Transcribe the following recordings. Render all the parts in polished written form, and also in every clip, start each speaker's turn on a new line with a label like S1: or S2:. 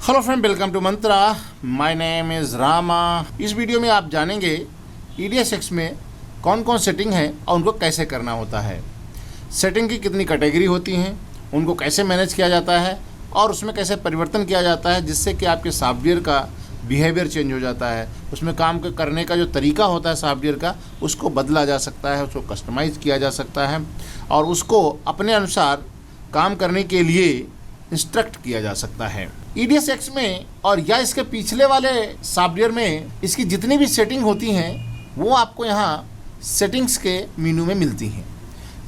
S1: Hello friend, welcome to Mantra. My name is Rama. इस वीडियो में आप जानेंगे EDSX में कौन कौन सेटिंग है और उनको कैसे करना होता है, सेटिंग की कितनी कैटेगरी होती हैं, उनको कैसे मैनेज किया जाता है और उसमें कैसे परिवर्तन किया जाता है जिससे कि आपके सॉफ्टवेयर का बिहेवियर चेंज हो जाता है। उसमें काम करने का जो तरीका होता है सॉफ्टवेयर का, उसको बदला जा सकता है, उसको कस्टमाइज़ किया जा सकता है और उसको अपने अनुसार काम करने के लिए इंस्ट्रक्ट किया जा सकता है। EDSX में और या इसके पिछले वाले सॉफ्टवेयर में इसकी जितनी भी सेटिंग होती हैं वो आपको यहाँ सेटिंग्स के मेनू में मिलती हैं।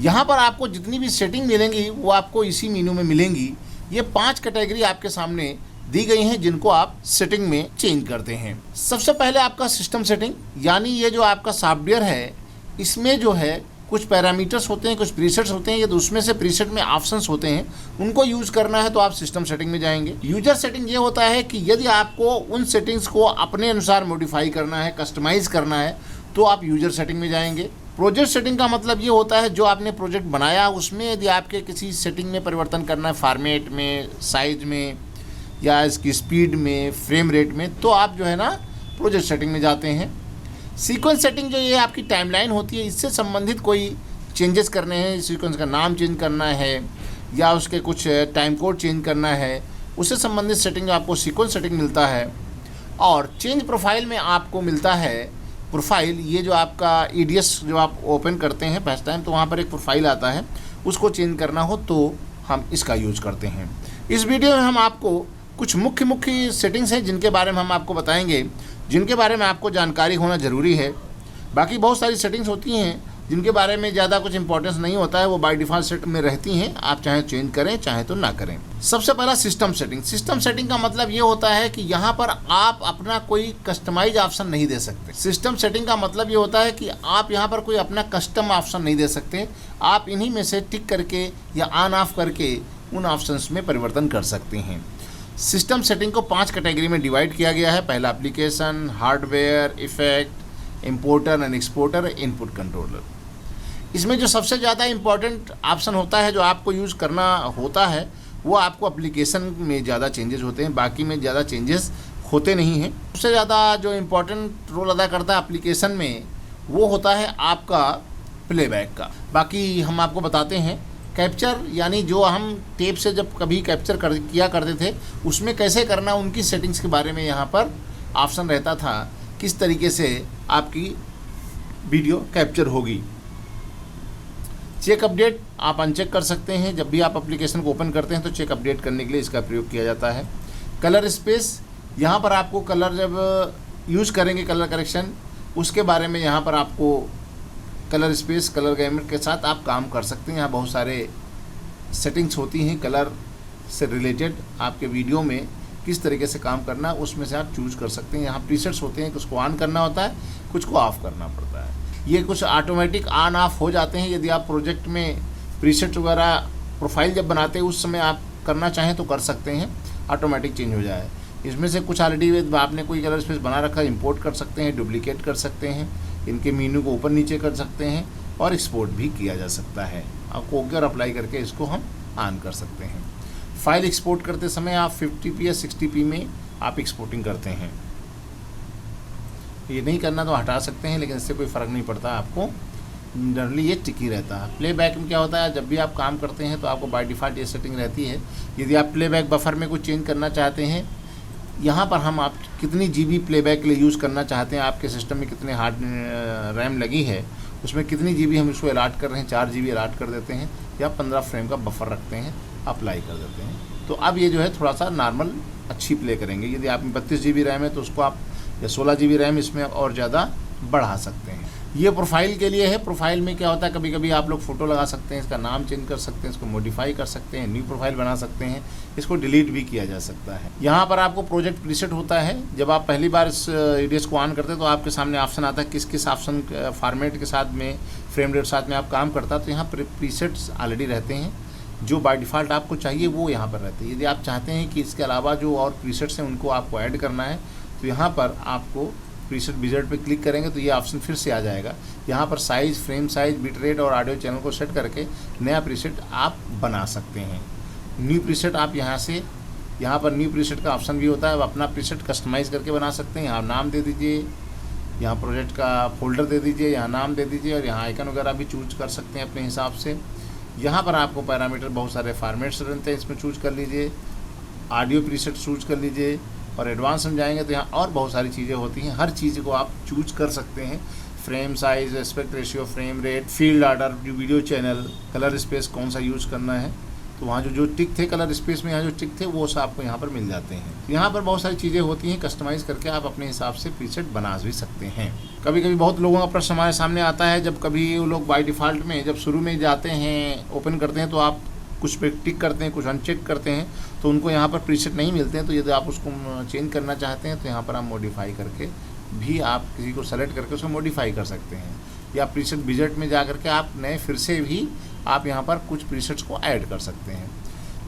S1: यहाँ पर आपको जितनी भी सेटिंग मिलेंगी वो आपको इसी मेनू में मिलेंगी। ये 5 कैटेगरी आपके सामने दी गई हैं जिनको आप सेटिंग में चेंज करते हैं। सबसे पहले आपका सिस्टम सेटिंग, यानी ये जो आपका सॉफ्टवेयर है इसमें जो है कुछ पैरामीटर्स होते हैं, कुछ प्रीसेट्स होते हैं। ये उसमें से प्रीसेट में ऑप्शंस होते हैं, उनको यूज़ करना है तो आप सिस्टम सेटिंग में जाएंगे। यूजर सेटिंग ये होता है कि यदि आपको उन सेटिंग्स को अपने अनुसार मॉडिफाई करना है, कस्टमाइज़ करना है तो आप यूजर सेटिंग में जाएंगे। प्रोजेक्ट सेटिंग का मतलब ये होता है जो आपने प्रोजेक्ट बनाया उसमें यदि आपके किसी सेटिंग में परिवर्तन करना है, फॉर्मेट में, साइज में या इसकी स्पीड में, फ्रेम रेट में, तो आप जो है ना प्रोजेक्ट सेटिंग में जाते हैं। सीक्वेंस सेटिंग जो ये आपकी टाइमलाइन होती है, इससे संबंधित कोई चेंजेस करने हैं, सीक्वेंस का नाम चेंज करना है या उसके कुछ टाइम कोड चेंज करना है, उससे संबंधित सेटिंग आपको सीक्वेंस सेटिंग मिलता है। और चेंज प्रोफाइल में आपको मिलता है प्रोफाइल, ये जो आपका EDS जो आप ओपन करते हैं फर्स्ट टाइम तो वहाँ पर एक प्रोफाइल आता है, उसको चेंज करना हो तो हम इसका यूज़ करते हैं। इस वीडियो में हम आपको कुछ मुख्य सेटिंग्स हैं जिनके बारे में हम आपको बताएंगे, जिनके बारे में आपको जानकारी होना ज़रूरी है। बाकी बहुत सारी सेटिंग्स होती हैं जिनके बारे में ज़्यादा कुछ इंपॉर्टेंस नहीं होता है, वो बाय डिफ़ॉल्ट सेट में रहती हैं, आप चाहे चेंज करें चाहे तो ना करें। सबसे पहला सिस्टम सेटिंग। सिस्टम सेटिंग का मतलब ये होता है कि यहाँ पर आप अपना कोई कस्टमाइज ऑप्शन नहीं दे सकते। सिस्टम सेटिंग का मतलब ये होता है कि आप यहाँ पर कोई अपना कस्टम ऑप्शन नहीं दे सकते। आप इन्हीं में से टिक करके या ऑन ऑफ करके उन ऑप्शंस में परिवर्तन कर सकते हैं। सिस्टम सेटिंग को 5 कैटेगरी में डिवाइड किया गया है। पहला application, hardware, effect, importer and exporter, input controller. इसमें जो सबसे ज़्यादा इम्पॉर्टेंट ऑप्शन होता है जो आपको यूज़ करना होता है वो आपको एप्लीकेशन में ज़्यादा चेंजेस होते हैं, बाकी में ज़्यादा चेंजेस होते नहीं हैं। सबसे ज़्यादा जो इम्पॉर्टेंट रोल अदा करता है एप्लीकेशन में वो होता है आपका प्लेबैक का। बाकी हम आपको बताते हैं कैप्चर, यानी जो हम टेप से जब कभी कैप्चर किया करते थे उसमें कैसे करना, उनकी सेटिंग्स के बारे में यहाँ पर ऑप्शन रहता था, किस तरीके से आपकी वीडियो कैप्चर होगी। चेक अपडेट आप अनचेक कर सकते हैं, जब भी आप एप्लीकेशन को ओपन करते हैं तो चेक अपडेट करने के लिए इसका प्रयोग किया जाता है। कलर स्पेस, यहाँ पर आपको कलर जब यूज़ करेंगे, कलर करेक्शन, उसके बारे में यहाँ पर आपको कलर स्पेस, कलर गैमेट के साथ आप काम कर सकते हैं। यहाँ बहुत सारे सेटिंग्स होती हैं कलर से रिलेटेड, आपके वीडियो में किस तरीके से काम करना उसमें से आप चूज़ कर सकते हैं। यहाँ प्रीसेट्स होते हैं, कुछ को ऑन करना होता है, कुछ को ऑफ़ करना पड़ता है। ये कुछ ऑटोमेटिक ऑन ऑफ हो जाते हैं। यदि आप प्रोजेक्ट में प्रीसेट वगैरह प्रोफाइल जब बनाते हैं उस समय आप करना चाहें तो कर सकते हैं, ऑटोमेटिक चेंज हो जाए। इसमें से कुछ ऑलरेडी आपने कोई कलर स्पेस बना रखा है, इंपोर्ट कर सकते हैं, डुप्लीकेट कर सकते हैं, इनके मेन्यू को ऊपर नीचे कर सकते हैं और एक्सपोर्ट भी किया जा सकता है। आपको ओके और अप्लाई करके इसको हम ऑन कर सकते हैं। फाइल एक्सपोर्ट करते समय आप 50p या 60p में आप एक्सपोर्टिंग करते हैं। ये नहीं करना तो हटा सकते हैं, लेकिन इससे कोई फ़र्क नहीं पड़ता, आपको जनरली ये टिकी रहता है। प्लेबैक में क्या होता है, जब भी आप काम करते हैं तो आपको बाय डिफ़ॉल्ट ये सेटिंग रहती है। यदि आप प्लेबैक बफर में कुछ चेंज करना चाहते हैं, यहाँ पर हम आप कितनी GB प्लेबैक के लिए यूज़ करना चाहते हैं, आपके सिस्टम में कितने हार्ड रैम लगी है, उसमें कितनी GB हम इसको अलाट कर रहे हैं, 4 GB अलाट कर देते हैं या 15 फ्रेम का बफर रखते हैं, अप्लाई कर देते हैं। तो अब ये जो है थोड़ा सा नॉर्मल अच्छी प्ले करेंगे। यदि आप में 32 GB रैम है तो उसको आप या 16 GB रैम इसमें और ज़्यादा बढ़ा सकते हैं। ये प्रोफाइल के लिए है। प्रोफाइल में क्या होता है, कभी कभी आप लोग फ़ोटो लगा सकते हैं, इसका नाम चेंज कर सकते हैं, इसको मॉडिफाई कर सकते हैं, न्यू प्रोफाइल बना सकते हैं, इसको डिलीट भी किया जा सकता है। यहाँ पर आपको प्रोजेक्ट प्रीसेट होता है। जब आप पहली बार इस EDS को ऑन करते हैं तो आपके सामने ऑप्शन आता है किस किस ऑप्शन फॉर्मेट के साथ में, फ्रेम रेट साथ में आप काम करता है। तो यहाँ प्रीसेट्स ऑलरेडी रहते हैं, जो बाय डिफ़ॉल्ट आपको चाहिए वो यहाँ पर रहते हैं। यदि आप चाहते हैं कि इसके अलावा जो और प्रीसेट्स हैं उनको आपको ऐड करना है तो यहाँ पर आपको प्रीसेट विज़ार्ड पे क्लिक करेंगे तो ये ऑप्शन फिर से आ जाएगा। यहाँ पर size, frame size, bit rate और ऑडियो चैनल को सेट करके नया प्रीसेट आप बना सकते हैं। न्यू प्रीसेट आप यहाँ से यहाँ पर न्यू प्रीसेट का ऑप्शन भी होता है, आप अपना प्रीसेट कस्टमाइज़ करके बना सकते हैं। यहाँ नाम दे दीजिए, यहाँ प्रोजेक्ट का फोल्डर दे दीजिए, यहाँ नाम दे दीजिए और यहाँ आइकन वगैरह भी चूज कर सकते हैं अपने हिसाब से। यहाँ पर आपको पैरामीटर बहुत सारे फॉर्मेट्स रहते हैं, इसमें चूज कर लीजिए। ऑडियो प्रीसेट चूज कर लीजिए और एडवांस में जाएंगे तो यहाँ और बहुत सारी चीज़ें होती हैं, हर चीज़ को आप चूज कर सकते हैं। Frame size, aspect ratio, frame rate, field order, video channel, colour space कौन सा यूज़ करना है, तो वहाँ जो टिक थे कलर स्पेस में, यहाँ जो टिक थे वो सब आपको यहाँ पर मिल जाते हैं। यहाँ पर बहुत सारी चीज़ें होती हैं, कस्टमाइज़ करके आप अपने हिसाब से प्रीसेट बना भी सकते हैं। कभी कभी बहुत लोगों का प्रश्न हमारे सामने आता है, जब कभी वो लोग बाय डिफ़ॉल्ट में जब शुरू में जाते हैं, ओपन करते हैं, तो आप कुछ पे टिक करते हैं, कुछ अनचेक करते हैं, तो उनको यहाँ पर प्रीसेट नहीं मिलते हैं। तो यदि आप उसको चेंज करना चाहते हैं तो यहाँ पर आप मॉडिफाई करके भी आप किसी को सेलेक्ट करके उसको मॉडिफाई कर सकते हैं, या प्रीसेट विजेट में जा करके आप नए फिर से भी आप यहाँ पर कुछ प्रीसेट्स को ऐड कर सकते हैं।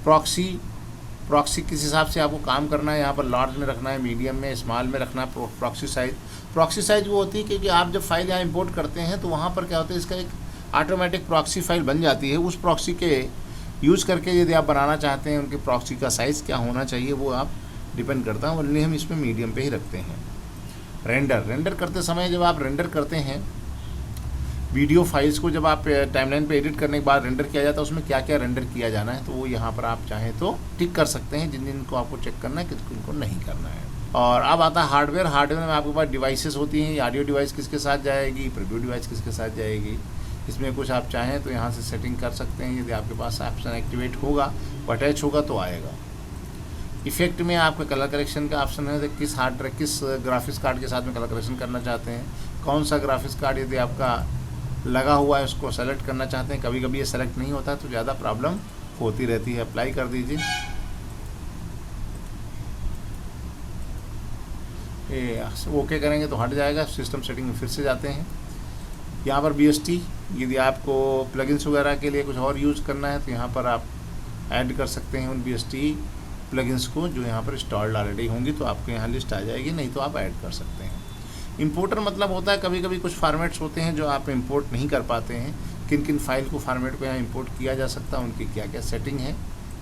S1: प्रॉक्सी किस हिसाब से आपको काम करना है, यहाँ पर लार्ज में रखना है, मीडियम में, स्मॉल में रखना है। प्रॉक्सी साइज वो होती है क्योंकि आप जब फाइल यहाँ इंपोर्ट करते हैं तो वहाँ पर क्या होता है, इसका एक ऑटोमेटिक प्रॉक्सी फाइल बन जाती है। उस प्रॉक्सी के यूज़ करके यदि आप बनाना चाहते हैं, उनके प्रॉक्सी का साइज़ क्या होना चाहिए वो आप डिपेंड करता है, ओनली हम इसमें मीडियम पे ही रखते हैं। रेंडर करते समय जब आप रेंडर करते हैं वीडियो फाइल्स को, जब आप टाइमलाइन पे एडिट करने के बाद रेंडर किया जाता है, उसमें क्या क्या रेंडर किया जाना है, तो वो यहाँ पर आप चाहें तो टिक कर सकते हैं, जिन जिनको आपको चेक करना है, किनको नहीं करना है। और अब आता है हार्डवेयर में आपके पास डिवाइसेस होती हैं, ऑडियो डिवाइस किसके साथ जाएगी, प्रीव्यू डिवाइस किसके साथ जाएगी, इसमें कुछ आप चाहें तो यहाँ से सेटिंग कर सकते हैं। यदि आपके पास ऑप्शन एक्टिवेट होगा, अटैच होगा तो आएगा। इफेक्ट में आपका कलर करेक्शन का ऑप्शन है, तो किस ग्राफिक्स कार्ड के साथ में कलर करेक्शन करना चाहते हैं, कौन सा ग्राफिक्स कार्ड यदि आपका लगा हुआ है उसको सेलेक्ट करना चाहते हैं। कभी कभी ये सेलेक्ट नहीं होता तो ज़्यादा प्रॉब्लम होती रहती है। अप्लाई कर दीजिए, ओके करेंगे तो हट जाएगा। सिस्टम सेटिंग में फिर से जाते हैं। यहाँ पर BST, यदि आपको प्लगइन्स वगैरह के लिए कुछ और यूज़ करना है तो यहाँ पर आप ऐड कर सकते हैं उन BST प्लगइन्स को जो यहाँ पर इंस्टॉल्ड ऑलरेडी होंगी, तो आपको यहाँ लिस्ट आ जाएगी, नहीं तो आप ऐड कर सकते हैं। इंपोर्टर मतलब होता है कभी कभी कुछ फॉर्मेट्स होते हैं जो आप इंपोर्ट नहीं कर पाते हैं, किन किन फाइल को फॉर्मेट को यहाँ इंपोर्ट किया जा सकता है, उनकी क्या क्या सेटिंग है,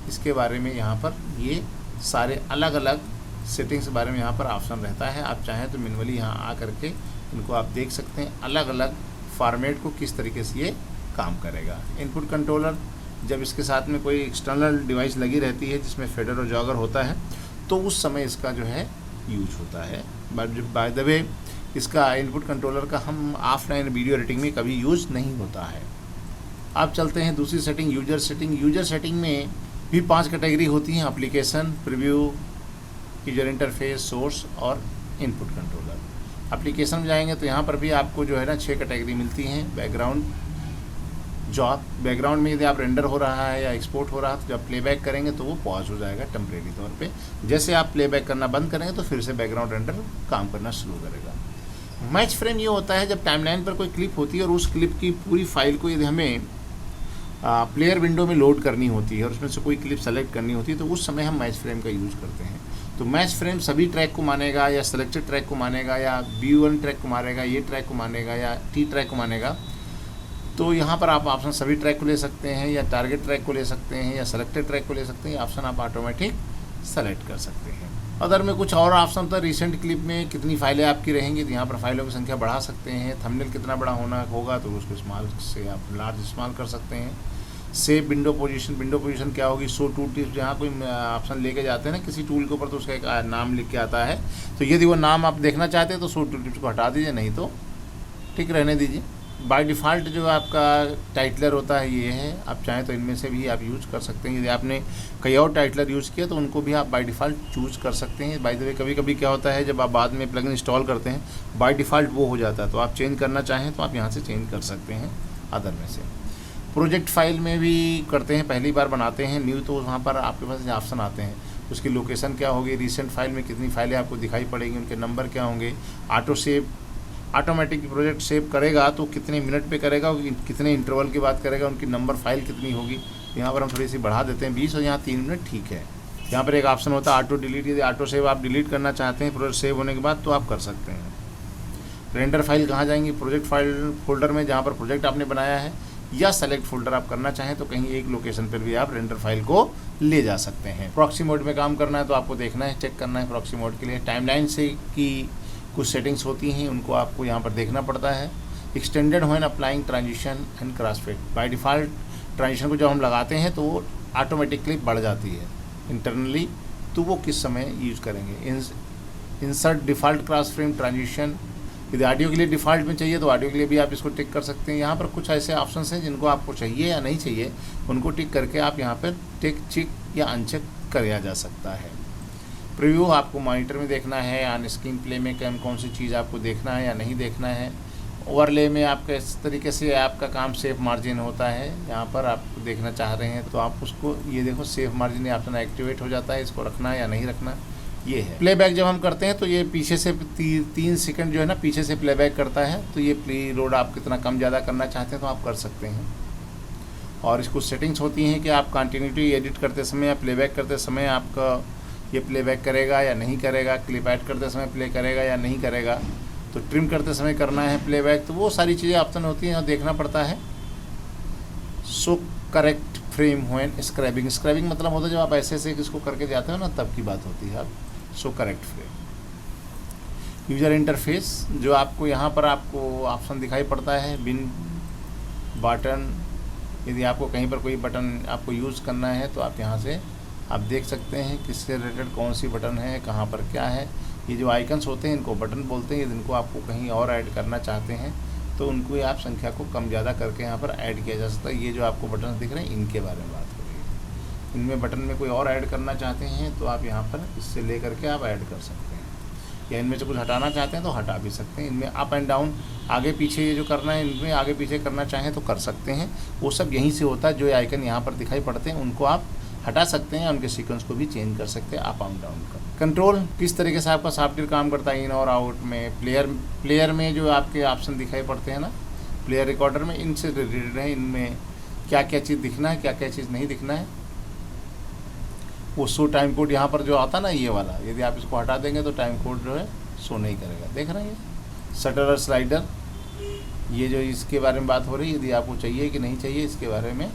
S1: इसके बारे में यहाँ पर ये सारे अलग अलग सेटिंग्स के बारे में यहाँ पर ऑप्शन रहता है। आप चाहें तो मैनुअली यहाँ आ करके इनको आप देख सकते हैं, अलग अलग फॉर्मेट को किस तरीके से ये काम करेगा। इनपुट कंट्रोलर, जब इसके साथ में कोई एक्सटर्नल डिवाइस लगी रहती है जिसमें फेडर और जॉगर होता है, तो उस समय इसका जो है यूज होता है। बाय द वे, इसका इनपुट कंट्रोलर का हम ऑफलाइन वीडियो एडिटिंग में कभी यूज़ नहीं होता है। आप चलते हैं दूसरी setting, user setting. User setting में भी 5 कैटेगरी होती हैं, application, preview, user interface, source और इनपुट कंट्रोलर। एप्लीकेशन में जाएंगे तो यहाँ पर भी आपको जो है ना 6 कैटेगरी मिलती हैं। बैकग्राउंड, जॉब, बैकग्राउंड में यदि आप रेंडर हो रहा है या एक्सपोर्ट हो रहा है तो जब प्लेबैक करेंगे तो वो पॉज हो जाएगा टेम्परेरी तौर पे। जैसे आप प्लेबैक करना बंद करेंगे तो फिर से बैकग्राउंड रेंडर काम करना शुरू करेगा। मैच फ्रेम ये होता है जब टाइमलाइन पर कोई क्लिप होती है और उस क्लिप की पूरी फाइल को यदि हमें प्लेयर विंडो में लोड करनी होती है और उसमें से कोई क्लिप सेलेक्ट करनी होती है, तो उस समय हम मैच फ्रेम का यूज़ करते हैं। तो मैच फ्रेम सभी ट्रैक को मानेगा या सेलेक्टेड ट्रैक को मानेगा या B1 ट्रैक को मानेगा, ये ट्रैक को मानेगा या T ट्रैक को मानेगा। तो यहाँ पर आप ऑप्शन सभी ट्रैक को ले सकते हैं या टारगेट ट्रैक को ले सकते हैं या सेलेक्टेड ट्रैक को ले सकते हैं। ऑप्शन आप ऑटोमेटिक सेलेक्ट कर सकते हैं। अदर में कुछ और ऑप्शन था, रिसेंट क्लिप में कितनी फाइलें आपकी रहेंगी, तो यहाँ पर फाइलों की संख्या बढ़ा सकते हैं। थंबनेल कितना बड़ा होना होगा तो उसको स्मॉल से आप लार्ज इस्तेमाल कर सकते हैं। सेव विंडो पोजीशन क्या होगी, शो टूल टिप्स, जहाँ कोई ऑप्शन लेके जाते हैं ना किसी टूल के ऊपर तो उसका एक नाम लिख के आता है, तो यदि वो नाम आप देखना चाहते हैं तो शो टूल टिप्स को हटा दीजिए, नहीं तो ठीक रहने दीजिए। बाय डिफ़ॉल्ट जो आपका टाइटलर होता है ये है, आप चाहें तो इनमें से भी आप यूज़ कर सकते हैं। यदि आपने कई और टाइटलर यूज़ किया तो उनको भी आप बाय डिफ़ॉल्ट चूज़ कर सकते हैं। बाय द वे कभी कभी क्या होता है जब आप बाद में प्लगइन इंस्टॉल करते हैं बाय डिफ़ॉल्ट वो हो जाता है, तो आप चेंज करना चाहें तो आप यहाँ से चेंज कर सकते हैं अदर में से। प्रोजेक्ट फाइल में भी करते हैं, पहली बार बनाते हैं न्यू, तो वहाँ पर आपके पास ऑप्शन आते हैं, उसकी लोकेशन क्या होगी, रिसेंट फाइल में कितनी फाइलें आपको दिखाई पड़ेंगी, उनके नंबर क्या होंगे, auto save, automatic project save करेगा तो कितने मिनट पे करेगा, कितने इंटरवल की बात करेगा, उनकी नंबर फाइल कितनी होगी। यहाँ पर हम थोड़ी सी बढ़ा देते हैं 20 और यहाँ 3 मिनट ठीक है। यहाँ पर एक ऑप्शन होता है ऑटो डिलीट, यदि ऑटो सेव आप डिलीट करना चाहते हैं प्रोजेक्ट सेव होने के बाद तो आप कर सकते हैं। रेंडर फाइल कहाँ जाएंगी, प्रोजेक्ट फाइल फोल्डर में जहाँ पर प्रोजेक्ट आपने बनाया है, या सेलेक्ट फोल्डर आप करना चाहें तो कहीं एक लोकेशन पर भी आप रेंडर फाइल को ले जा सकते हैं। प्रॉक्सी मोड में काम करना है तो आपको देखना है, चेक करना है प्रॉक्सी मोड के लिए। टाइमलाइन से की कुछ सेटिंग्स होती हैं, उनको आपको यहाँ पर देखना पड़ता है। Extended when applying transition and crossfade, by default transition को जब हम लगाते हैं तो वो ऑटोमेटिकली बढ़ जाती है इंटरनली, तो वो किस समय यूज़ करेंगे। Insert default cross frame transition, यदि ऑडियो के लिए डिफ़ॉल्ट में चाहिए तो ऑडियो के लिए भी आप इसको टिक कर सकते हैं। यहाँ पर कुछ ऐसे ऑप्शंस हैं जिनको आपको चाहिए या नहीं चाहिए, उनको टिक करके आप यहाँ पर टिक चिक या अनचेक किया जा सकता है। प्रीव्यू आपको मॉनिटर में देखना है, ऑन स्क्रीन प्ले में कौन सी चीज़ आपको देखना है या नहीं देखना है। ओवरले में आपका इस तरीके से आपका काम सेफ मार्जिन होता है, यहाँ पर आप देखना चाह रहे हैं तो आप उसको ये देखो सेफ मार्जिन ये ऑप्शन एक्टिवेट हो जाता है, इसको रखना है या नहीं रखना ये है। प्लेबैक जब हम करते हैं तो ये पीछे से 3 सेकंड जो है ना पीछे से प्लेबैक करता है, तो ये प्ले लोड आप कितना कम ज़्यादा करना चाहते हैं तो आप कर सकते हैं। और इसको सेटिंग्स होती हैं कि आप कंटिन्यूटी एडिट करते समय या प्लेबैक करते समय आपका ये प्लेबैक करेगा या नहीं करेगा, क्लिप ऐड करते समय प्ले करेगा या नहीं करेगा, तो ट्रिम करते समय करना है प्लेबैक, तो वो सारी चीज़ें ऑप्शन होती हैं और देखना पड़ता है। So correct frame when scrubbing, scrubbing मतलब होता है जब आप ऐसे ऐसे इसको करके जाते हो ना तब की बात होती है। So correct frame. User interface जो आपको यहाँ पर आपको ऑप्शन दिखाई पड़ता है, बिन बटन, यदि आपको कहीं पर कोई बटन आपको यूज़ करना है तो आप यहाँ से आप देख सकते हैं किससे रिलेटेड कौन सी बटन है, कहाँ पर क्या है। ये जो आइकन्स होते हैं इनको बटन बोलते हैं, जिनको आपको कहीं और ऐड करना चाहते हैं तो उनको आप संख्या को कम ज़्यादा करके यहाँ पर ऐड किया जा सकता है। ये जो आपको बटन दिख रहे हैं इनके बारे में बात हो रही है। इनमें बटन में कोई और ऐड करना चाहते हैं तो आप यहाँ पर इससे ले करके आप ऐड कर सकते हैं, या इनमें से कुछ हटाना चाहते हैं तो हटा भी सकते हैं। इनमें अप एंड डाउन आगे पीछे ये जो करना है इनमें आगे पीछे करना चाहें तो कर सकते हैं, वो सब यहीं से होता है। जो आइकन यहाँ पर दिखाई पड़ते हैं उनको आप हटा सकते हैं, उनके सीक्वेंस को भी चेंज कर सकते हैं अप एंड डाउन का। कंट्रोल किस तरीके से आपका सॉफ्टवेयर काम करता है इन और आउट में। प्लेयर में जो आपके ऑप्शन दिखाई पड़ते हैं ना प्लेयर रिकॉर्डर में, इनसे रिलेटेड है, इनमें क्या क्या चीज़ दिखना है क्या क्या चीज़ नहीं दिखना है। वो शो टाइम कोड यहाँ पर जो आता है ना ये वाला, यदि आप इसको हटा देंगे तो टाइम कोड जो है शो नहीं करेगा, देख रहे हैं। शटर और स्लाइडर, ये जो इसके बारे में बात हो रही है, यदि आपको चाहिए कि नहीं चाहिए इसके बारे में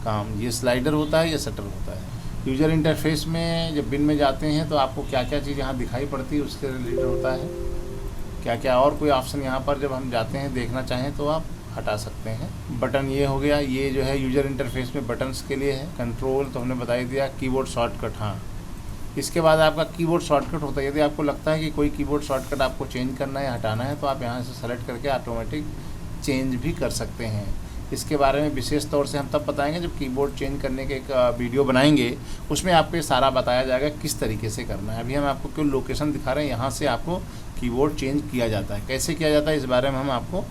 S1: काम, ये स्लाइडर होता है या शटर होता है। यूज़र इंटरफेस में जब बिन में जाते हैं तो आपको क्या क्या चीज़ यहाँ दिखाई पड़ती है उसके रिलेटेड होता है, क्या क्या और कोई ऑप्शन यहाँ पर जब हम जाते हैं देखना चाहें तो आप हटा सकते हैं। बटन ये हो गया, ये जो है यूज़र इंटरफेस में बटन्स के लिए है। कंट्रोल तो हमने बता ही दिया। कीबोर्ड शॉर्टकट, हाँ इसके बाद आपका कीबोर्ड शॉर्टकट होता है। यदि आपको लगता है कि कोई कीबोर्ड शॉर्टकट आपको चेंज करना है हटाना है तो आप यहाँ से सेलेक्ट करके ऑटोमेटिक चेंज भी कर सकते हैं। इसके बारे में विशेष तौर से हम तब बताएंगे जब कीबोर्ड चेंज करने के एक वीडियो बनाएंगे, उसमें आपको ये सारा बताया जाएगा किस तरीके से करना है। अभी हम आपको क्यों लोकेशन दिखा रहे हैं, यहाँ से आपको कीबोर्ड चेंज किया जाता है। कैसे किया जाता है इस बारे में हम आपको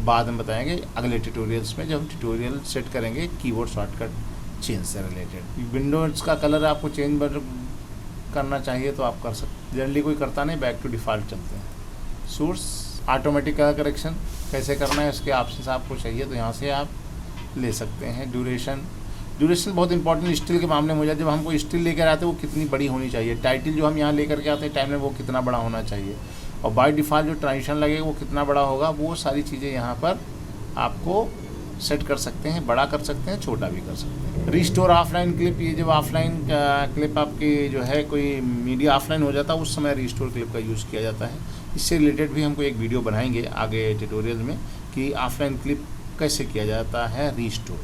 S1: बाद में बताएंगे अगले ट्यूटोरियल्स में, जब हम ट्यूटोरियल सेट करेंगे कीबोर्ड शॉर्टकट चेंज से रिलेटेड। विंडोज़ का कलर आपको चेंज करना चाहिए तो आप कर सकते, जनरली कोई करता नहीं, बैक टू डिफ़ॉल्ट चलते हैं। सोर्स ऑटोमेटिक कलर करेक्शन कैसे करना है उसके ऑप्शन आपको चाहिए तो यहाँ से आप ले सकते हैं। ड्यूरेशन बहुत इंपॉर्टेंट स्टिल के मामले में हो जाए। जब हम कोई स्टिल लेकर आते हैं वो कितनी बड़ी होनी चाहिए, टाइटल जो हम यहाँ लेकर के आते हैं टाइम में वो कितना बड़ा होना चाहिए, और बाय डिफ़ॉल्ट जो ट्रांजिशन लगेगा वो कितना बड़ा होगा, वो सारी चीज़ें यहाँ पर आपको सेट कर सकते हैं, बड़ा कर सकते हैं, छोटा भी कर सकते हैं। रिस्टोर ऑफलाइन क्लिप, ये जब ऑफलाइन क्लिप आपकी जो है कोई मीडिया ऑफलाइन हो जाता है उस समय रिस्टोर क्लिप का यूज़ किया जाता है। इससे रिलेटेड भी हमको एक वीडियो बनाएंगे आगे ट्यूटोरियल में कि ऑफलाइन क्लिप कैसे किया जाता है रिस्टोर।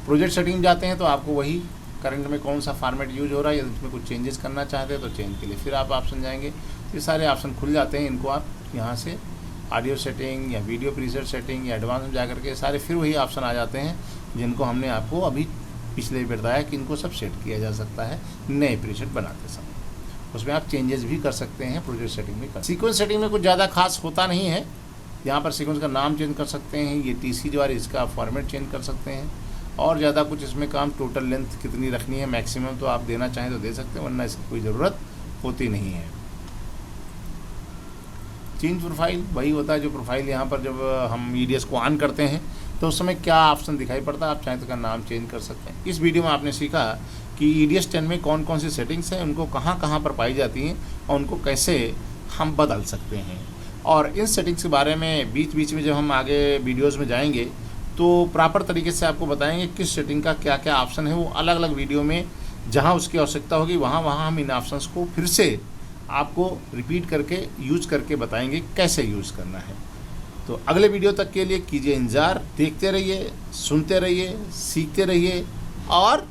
S1: प्रोजेक्ट सेटिंग जाते हैं तो आपको वही करंट में कौन सा फॉर्मेट यूज हो रहा है, यदि उसमें कुछ चेंजेस करना चाहते हैं तो चेंज के लिए फिर आप ऑप्शन जाएंगे, ये सारे ऑप्शन खुल जाते हैं। इनको आप यहाँ से ऑडियो सेटिंग या वीडियो प्रीसेट सेटिंग या एडवांस में जाकर के सारे फिर वही ऑप्शन आ जाते हैं जिनको हमने आपको अभी पिछले बताया कि इनको सब सेट किया जा सकता है नए प्रीसेट बनाते समय। उसमें आप चेंजेस भी कर सकते हैं प्रोजेक्ट सेटिंग में। सीक्वेंस सेटिंग में कुछ ज़्यादा खास होता नहीं है, यहाँ पर सीक्वेंस का नाम चेंज कर सकते हैं, ये TC जो है इसका फॉर्मेट चेंज कर सकते हैं, और ज़्यादा कुछ इसमें काम टोटल लेंथ कितनी रखनी है मैक्सिमम तो आप देना चाहें तो दे सकते हैं, वरना इसकी कोई ज़रूरत होती नहीं है। चेंज प्रोफाइल वही होता है जो प्रोफाइल यहाँ पर जब हम EDS को ऑन करते हैं तो उस समय क्या ऑप्शन दिखाई पड़ता है, आप चाहें तो का नाम चेंज कर सकते हैं। इस वीडियो में आपने सीखा कि EDS 10 में कौन कौन सी सेटिंग्स हैं, उनको कहाँ कहाँ पर पाई जाती हैं और उनको कैसे हम बदल सकते हैं। और इन सेटिंग्स के बारे में बीच बीच में जब हम आगे वीडियोस में जाएंगे तो प्रॉपर तरीके से आपको बताएंगे किस सेटिंग का क्या क्या ऑप्शन है। वो अलग अलग वीडियो में जहां उसकी आवश्यकता होगी वहां हम इन ऑप्शंस को फिर से आपको रिपीट करके यूज करके बताएंगे कैसे यूज़ करना है। तो अगले वीडियो तक के लिए कीजिए इंतज़ार, देखते रहिए, सुनते रहिए, सीखते रहिए और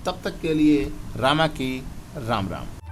S1: तब तक के लिए रामा की राम राम।